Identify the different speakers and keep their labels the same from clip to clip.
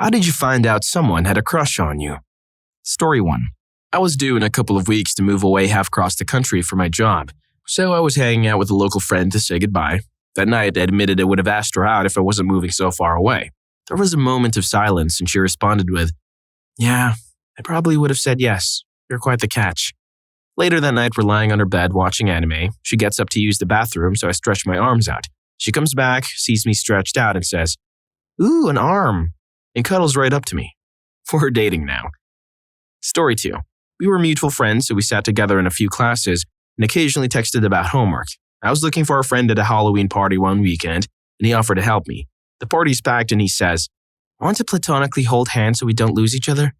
Speaker 1: How did you find out someone had a crush on you? Story 1. I was due in a couple of weeks to move away half across the country for my job, so I was hanging out with a local friend to say goodbye. That night, I admitted I would have asked her out if I wasn't moving so far away. There was a moment of silence, and she responded with, "Yeah, I probably would have said yes. You're quite the catch." Later that night, we're lying on her bed watching anime. She gets up to use the bathroom, so I stretch my arms out. She comes back, sees me stretched out, and says, "Ooh, an arm," and cuddles right up to me. We're dating now. Story 2. We were mutual friends, so we sat together in a few classes and occasionally texted about homework. I was looking for a friend at a Halloween party one weekend, and he offered to help me. The party's packed, and he says, "I want to platonically hold hands so we don't lose each other."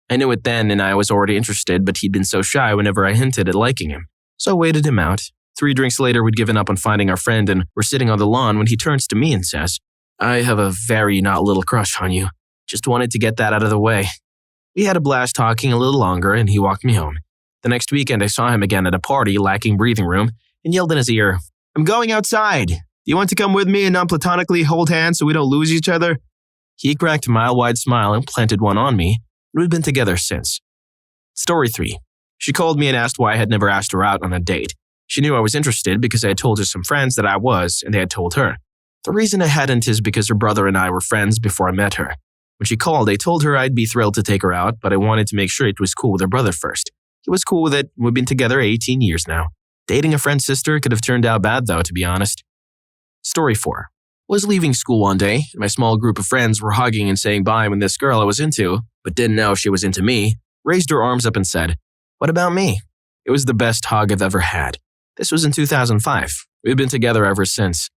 Speaker 1: I knew it then, and I was already interested, but he'd been so shy whenever I hinted at liking him. So I waited him out. 3 drinks later, we'd given up on finding our friend, and we're sitting on the lawn when he turns to me and says, "I have a very not little crush on you. Just wanted to get that out of the way." We had a blast talking a little longer, and he walked me home. The next weekend, I saw him again at a party lacking breathing room and yelled in his ear, "I'm going outside. Do you want to come with me and non-platonically hold hands so we don't lose each other?" He cracked a mile-wide smile and planted one on me, and we've been together since. Story 3. She called me and asked why I had never asked her out on a date. She knew I was interested because I had told her some friends that I was, and they had told her. The reason I hadn't is because her brother and I were friends before I met her. When she called, I told her I'd be thrilled to take her out, but I wanted to make sure it was cool with her brother first. He was cool with it. We've been together 18 years now. Dating a friend's sister could have turned out bad though, to be honest. Story 4. I was leaving school one day, and my small group of friends were hugging and saying bye when this girl I was into, but didn't know if she was into me, raised her arms up and said, "What about me?" It was the best hug I've ever had. This was in 2005. We've been together ever since.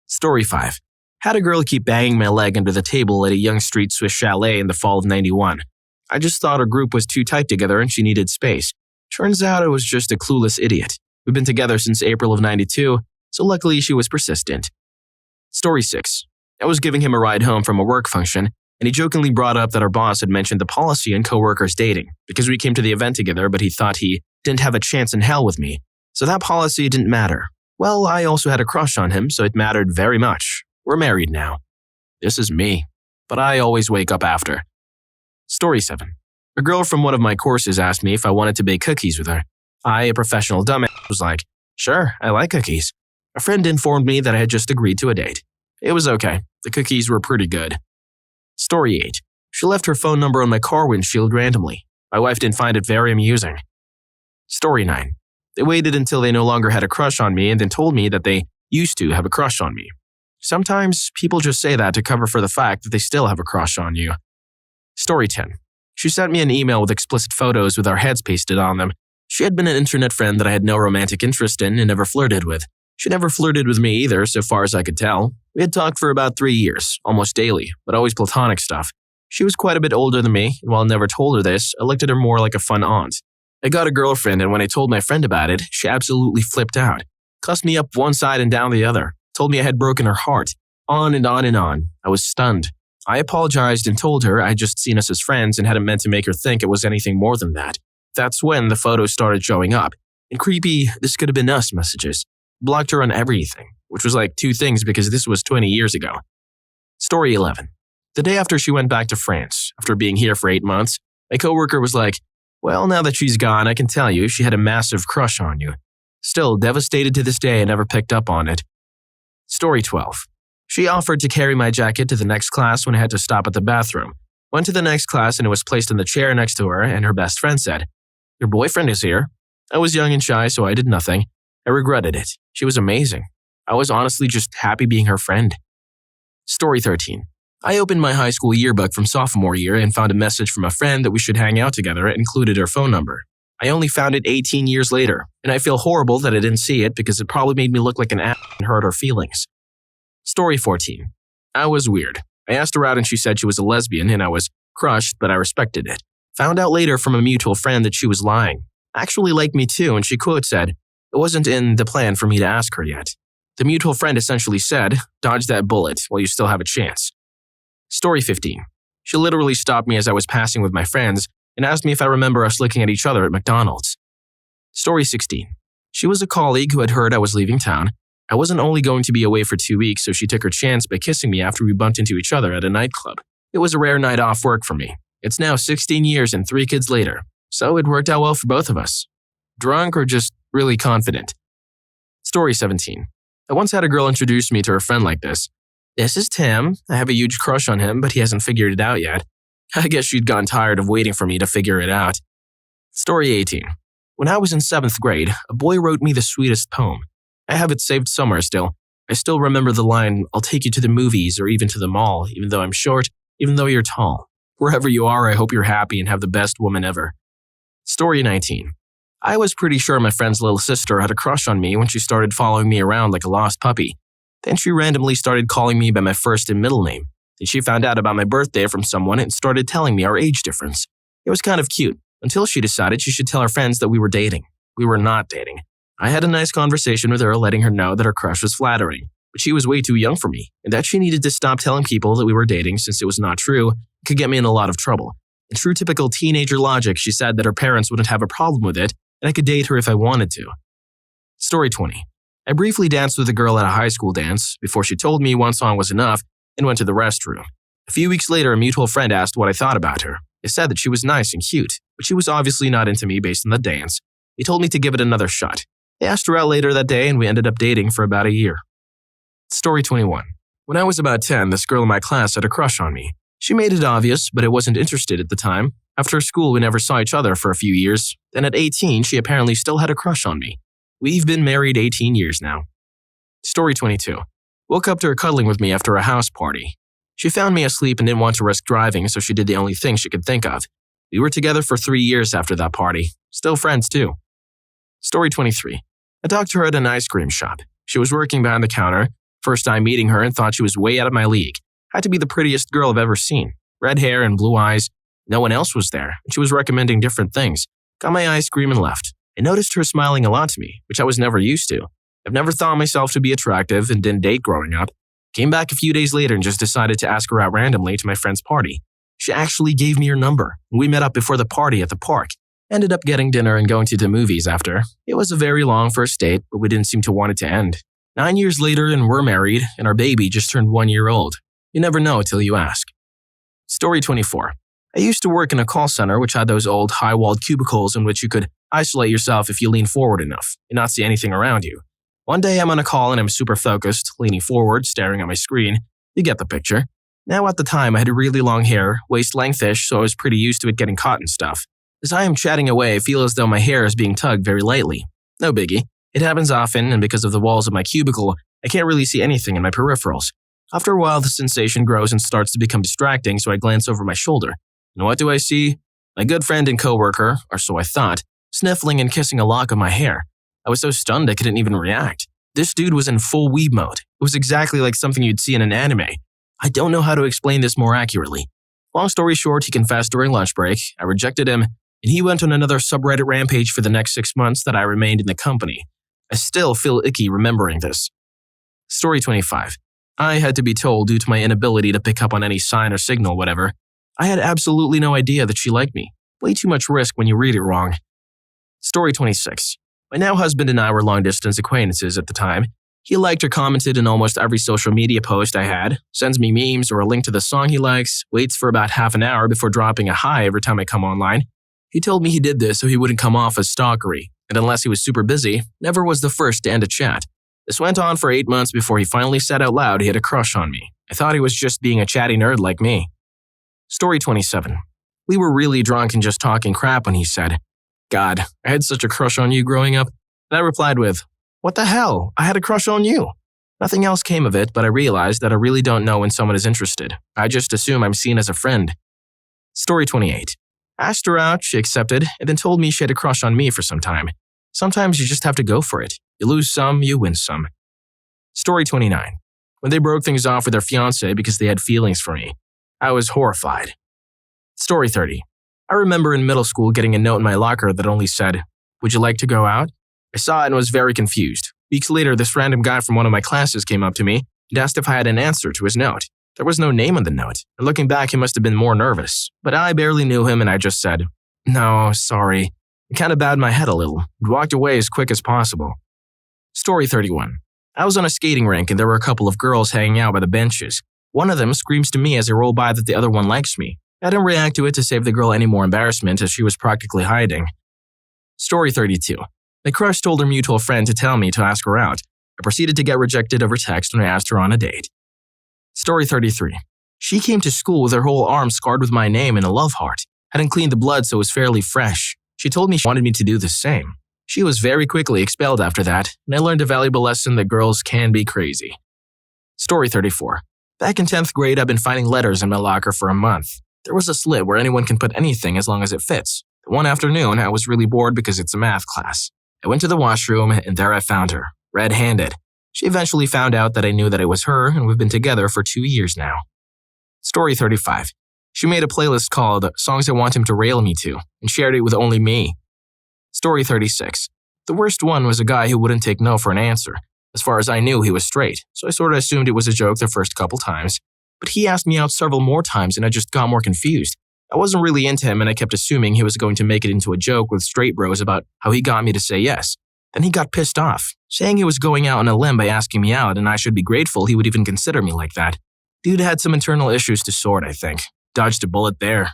Speaker 1: Story 5. Had a girl keep banging my leg under the table at a Young Street Swiss chalet in the fall of '91. I just thought our group was too tight together and she needed space. Turns out I was just a clueless idiot. We've been together since April of '92, so luckily she was persistent. Story 6. I was giving him a ride home from a work function, and he jokingly brought up that our boss had mentioned the policy on coworkers dating, because we came to the event together, but he thought he didn't have a chance in hell with me. So that policy didn't matter. Well, I also had a crush on him, so it mattered very much. We're married now. This is me, but I always wake up after. Story 7. A girl from one of my courses asked me if I wanted to bake cookies with her. I, a professional dumbass, was like, "Sure, I like cookies." A friend informed me that I had just agreed to a date. It was okay. The cookies were pretty good. Story 8. She left her phone number on my car windshield randomly. My wife didn't find it very amusing. Story 9. They waited until they no longer had a crush on me and then told me that they used to have a crush on me. Sometimes people just say that to cover for the fact that they still have a crush on you. Story 10. She sent me an email with explicit photos with our heads pasted on them. She had been an internet friend that I had no romantic interest in and never flirted with. She never flirted with me either, so far as I could tell. We had talked for about 3 years, almost daily, but always platonic stuff. She was quite a bit older than me, and while I never told her this, I looked at her more like a fun aunt. I got a girlfriend, and when I told my friend about it, she absolutely flipped out. Cussed me up one side and down the other. Told me I had broken her heart. On and on and on. I was stunned. I apologized and told her I'd just seen us as friends and hadn't meant to make her think it was anything more than that. That's when the photos started showing up. And creepy, "this could have been us" messages. Blocked her on everything, which was like 2 things because this was 20 years ago. Story 11. The day after she went back to France, after being here for 8 months, my coworker was like, "Well, now that she's gone, I can tell you she had a massive crush on you." Still devastated to this day, I never picked up on it. Story 12. She offered to carry my jacket to the next class when I had to stop at the bathroom. Went to the next class and it was placed in the chair next to her, and her best friend said, "Your boyfriend is here." I was young and shy, so I did nothing. I regretted it. She was amazing. I was honestly just happy being her friend. Story 13. I opened my high school yearbook from sophomore year and found a message from a friend that we should hang out together. It included her phone number. I only found it 18 years later, and I feel horrible that I didn't see it because it probably made me look like an ass and hurt her feelings. Story 14. I was weird. I asked her out and she said she was a lesbian, and I was crushed, but I respected it. Found out later from a mutual friend that she was lying. Actually liked me too, and she quote said, "It wasn't in the plan for me to ask her yet." The mutual friend essentially said, "Dodge that bullet while you still have a chance." Story 15. She literally stopped me as I was passing with my friends and asked me if I remember us looking at each other at McDonald's. Story 16. She was a colleague who had heard I was leaving town. I wasn't only going to be away for 2 weeks, so she took her chance by kissing me after we bumped into each other at a nightclub. It was a rare night off work for me. It's now 16 years and 3 kids later, so it worked out well for both of us. Drunk or just really confident? Story 17. I once had a girl introduce me to her friend like this. This is Tim. I have a huge crush on him, but he hasn't figured it out yet. I guess she'd gotten tired of waiting for me to figure it out. Story 18. When I was in 7th grade, a boy wrote me the sweetest poem. I have it saved somewhere still. I still remember the line, I'll take you to the movies or even to the mall, even though I'm short, even though you're tall. Wherever you are, I hope you're happy and have the best woman ever. Story 19. I was pretty sure my friend's little sister had a crush on me when she started following me around like a lost puppy. Then she randomly started calling me by my first and middle name. Then she found out about my birthday from someone and started telling me our age difference. It was kind of cute, until she decided she should tell her friends that we were dating. We were not dating. I had a nice conversation with her, letting her know that her crush was flattering, but she was way too young for me, and that she needed to stop telling people that we were dating since it was not true and could get me in a lot of trouble. In true typical teenager logic, she said that her parents wouldn't have a problem with it, and I could date her if I wanted to. Story 20. I briefly danced with a girl at a high school dance before she told me one song was enough and went to the restroom. A few weeks later, a mutual friend asked what I thought about her. I said that she was nice and cute, but she was obviously not into me based on the dance. He told me to give it another shot. I asked her out later that day and we ended up dating for about a year. Story 21. When I was about 10, this girl in my class had a crush on me. She made it obvious, but I wasn't interested at the time. After school, we never saw each other for a few years. Then at 18, she apparently still had a crush on me. We've been married 18 years now. Story 22. Woke up to her cuddling with me after a house party. She found me asleep and didn't want to risk driving, so she did the only thing she could think of. We were together for 3 years after that party. Still friends, too. Story 23. I talked to her at an ice cream shop. She was working behind the counter. First time meeting her and thought she was way out of my league. Had to be the prettiest girl I've ever seen. Red hair and blue eyes. No one else was there, and she was recommending different things. Got my ice cream and left. I noticed her smiling a lot to me, which I was never used to. I've never thought myself to be attractive and didn't date growing up. Came back a few days later and just decided to ask her out randomly to my friend's party. She actually gave me her number, and we met up before the party at the park. Ended up getting dinner and going to the movies after. It was a very long first date, but we didn't seem to want it to end. 9 years later and we're married, and our baby just turned 1 year old. You never know till you ask. Story 24. I used to work in a call center which had those old high-walled cubicles in which you could isolate yourself if you lean forward enough and not see anything around you. One day I'm on a call and I'm super focused, leaning forward, staring at my screen. You get the picture. Now at the time I had really long hair, waist-length-ish, so I was pretty used to it getting caught and stuff. As I am chatting away, I feel as though my hair is being tugged very lightly. No biggie. It happens often, and because of the walls of my cubicle, I can't really see anything in my peripherals. After a while, the sensation grows and starts to become distracting, so I glance over my shoulder. And what do I see? My good friend and coworker, or so I thought, sniffling and kissing a lock of my hair. I was so stunned I couldn't even react. This dude was in full weeb mode. It was exactly like something you'd see in an anime. I don't know how to explain this more accurately. Long story short, he confessed during lunch break. I rejected him, and he went on another subreddit rampage for the next 6 months that I remained in the company. I still feel icky remembering this. Story 25. I had to be told due to my inability to pick up on any sign or signal, whatever. I had absolutely no idea that she liked me. Way too much risk when you read it wrong. Story 26. My now husband and I were long-distance acquaintances at the time. He liked or commented in almost every social media post I had, sends me memes or a link to the song he likes, waits for about half an hour before dropping a hi every time I come online. He told me he did this so he wouldn't come off as stalkery, and unless he was super busy, never was the first to end a chat. This went on for 8 months before he finally said out loud he had a crush on me. I thought he was just being a chatty nerd like me. Story 27. We were really drunk and just talking crap when he said, God, I had such a crush on you growing up. And I replied with, what the hell? I had a crush on you. Nothing else came of it, but I realized that I really don't know when someone is interested. I just assume I'm seen as a friend. Story 28. Asked her out, she accepted, and then told me she had a crush on me for some time. Sometimes you just have to go for it. You lose some, you win some. Story 29. When they broke things off with their fiancé because they had feelings for me, I was horrified. Story 30. I remember in middle school getting a note in my locker that only said, would you like to go out? I saw it and was very confused. Weeks later, this random guy from one of my classes came up to me and asked if I had an answer to his note. There was no name on the note, and looking back, he must have been more nervous. But I barely knew him and I just said, no, sorry. I kind of bowed my head a little and walked away as quick as possible. Story 31. I was on a skating rink and there were a couple of girls hanging out by the benches. One of them screams to me as I roll by that the other one likes me. I didn't react to it to save the girl any more embarrassment as she was practically hiding. Story 32. My crush told her mutual friend to tell me to ask her out. I proceeded to get rejected over text when I asked her on a date. Story 33. She came to school with her whole arm scarred with my name and a love heart. Hadn't cleaned the blood, so it was fairly fresh. She told me she wanted me to do the same. She was very quickly expelled after that, and I learned a valuable lesson that girls can be crazy. Story 34. Back in 10th grade, I've been finding letters in my locker for a month. There was a slit where anyone can put anything as long as it fits. One afternoon, I was really bored because it's a math class. I went to the washroom, and there I found her, red-handed. She eventually found out that I knew that it was her, and we've been together for 2 years now. Story 35. She made a playlist called Songs I Want Him to Rail Me To, and shared it with only me. Story 36. The worst one was a guy who wouldn't take no for an answer. As far as I knew, he was straight, so I sort of assumed it was a joke the first couple times. But he asked me out several more times, and I just got more confused. I wasn't really into him, and I kept assuming he was going to make it into a joke with straight bros about how he got me to say yes. Then he got pissed off, saying he was going out on a limb by asking me out, and I should be grateful he would even consider me like that. Dude had some internal issues to sort, I think. Dodged a bullet there.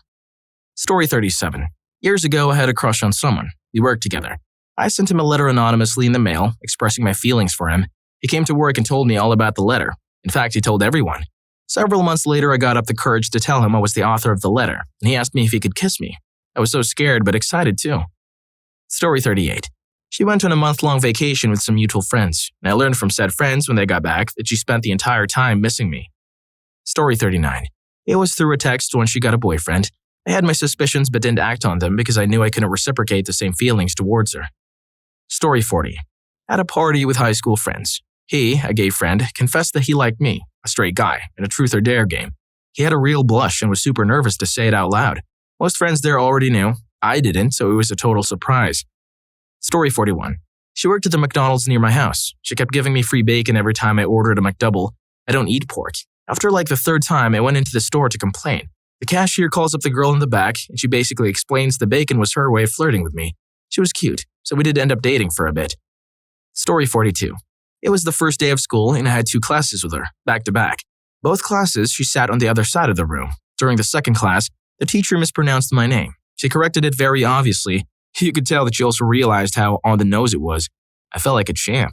Speaker 1: Story 37. Years ago, I had a crush on someone. We worked together. I sent him a letter anonymously in the mail, expressing my feelings for him. He came to work and told me all about the letter. In fact, he told everyone. Several months later, I got up the courage to tell him I was the author of the letter, and he asked me if he could kiss me. I was so scared, but excited too. Story 38. She went on a month-long vacation with some mutual friends, and I learned from said friends when they got back that she spent the entire time missing me. Story 39. It was through a text when she got a boyfriend. I had my suspicions but didn't act on them because I knew I couldn't reciprocate the same feelings towards her. Story 40. At a party with high school friends. He, a gay friend, confessed that he liked me, a straight guy, in a truth or dare game. He had a real blush and was super nervous to say it out loud. Most friends there already knew. I didn't, so it was a total surprise. Story 41. She worked at the McDonald's near my house. She kept giving me free bacon every time I ordered a McDouble. I don't eat pork. After like the third time, I went into the store to complain. The cashier calls up the girl in the back, and she basically explains the bacon was her way of flirting with me. She was cute, so we did end up dating for a bit. Story 42. It was the first day of school, and I had 2 classes with her, back to back. Both classes, she sat on the other side of the room. During the second class, the teacher mispronounced my name. She corrected it very obviously. You could tell that she also realized how on the nose it was. I felt like a champ.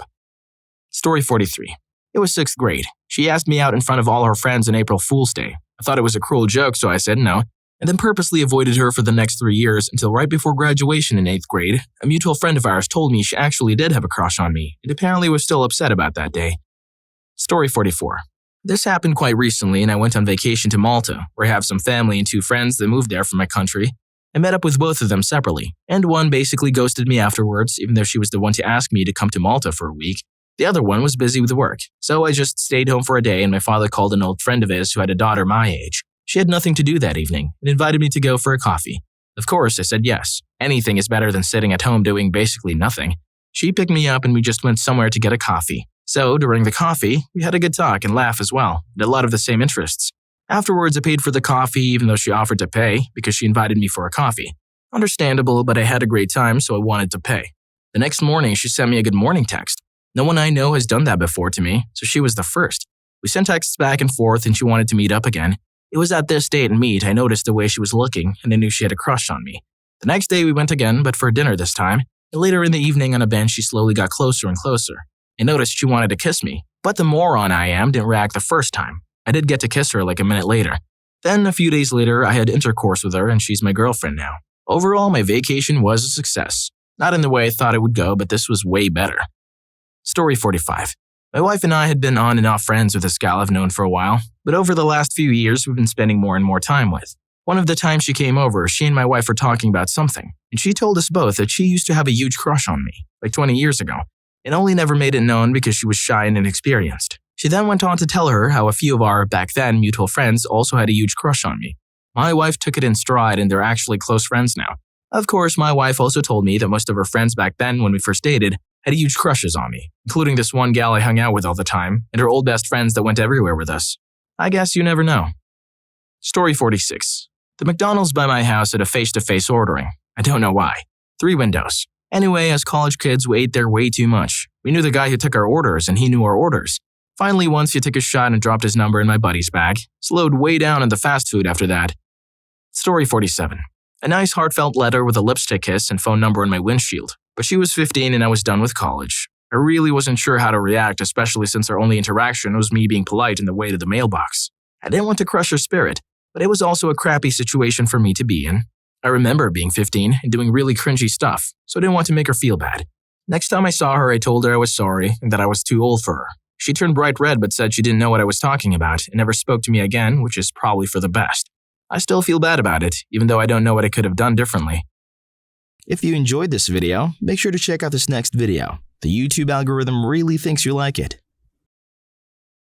Speaker 1: Story 43. It was 6th grade. She asked me out in front of all her friends on April Fool's Day. I thought it was a cruel joke, so I said no, and then purposely avoided her for the next 3 years until right before graduation in 8th grade, a mutual friend of ours told me she actually did have a crush on me, and apparently was still upset about that day. Story 44. This happened quite recently, and I went on vacation to Malta, where I have some family and 2 friends that moved there from my country. I met up with both of them separately, and one basically ghosted me afterwards, even though she was the one to ask me to come to Malta for a week. The other one was busy with work, so I just stayed home for a day and my father called an old friend of his who had a daughter my age. She had nothing to do that evening and invited me to go for a coffee. Of course, I said yes. Anything is better than sitting at home doing basically nothing. She picked me up and we just went somewhere to get a coffee. So, during the coffee, we had a good talk and laugh as well, and a lot of the same interests. Afterwards, I paid for the coffee even though she offered to pay because she invited me for a coffee. Understandable, but I had a great time, so I wanted to pay. The next morning, she sent me a good morning text. No one I know has done that before to me, so she was the first. We sent texts back and forth and she wanted to meet up again. It was at this date and meet I noticed the way she was looking and I knew she had a crush on me. The next day we went again, but for dinner this time, and later in the evening on a bench she slowly got closer and closer. I noticed she wanted to kiss me, but the moron I am didn't react the first time. I did get to kiss her like a minute later. Then, a few days later, I had intercourse with her and she's my girlfriend now. Overall, my vacation was a success. Not in the way I thought it would go, but this was way better. Story 45. My wife and I had been on and off friends with this gal I've known for a while, but over the last few years we've been spending more and more time with. One of the times she came over, she and my wife were talking about something, and she told us both that she used to have a huge crush on me, like 20 years ago, and only never made it known because she was shy and inexperienced. She then went on to tell her how a few of our, back then, mutual friends also had a huge crush on me. My wife took it in stride and they're actually close friends now. Of course, my wife also told me that most of her friends back then when we first dated had huge crushes on me, including this one gal I hung out with all the time, and her old best friends that went everywhere with us. I guess you never know. Story 46. The McDonald's by my house had a face-to-face ordering. I don't know why. 3 windows. Anyway, as college kids, we ate there way too much. We knew the guy who took our orders, and he knew our orders. Finally, once he took a shot and dropped his number in my buddy's bag. Slowed way down on the fast food after that. Story 47. A nice heartfelt letter with a lipstick kiss and phone number on my windshield. But she was 15 and I was done with college. I really wasn't sure how to react, especially since our only interaction was me being polite in the way to the mailbox. I didn't want to crush her spirit, but it was also a crappy situation for me to be in. I remember being 15 and doing really cringy stuff, so I didn't want to make her feel bad. Next time I saw her, I told her I was sorry and that I was too old for her. She turned bright red but said she didn't know what I was talking about and never spoke to me again, which is probably for the best. I still feel bad about it, even though I don't know what I could have done differently.
Speaker 2: If you enjoyed this video, make sure to check out this next video. The YouTube algorithm really thinks you like it.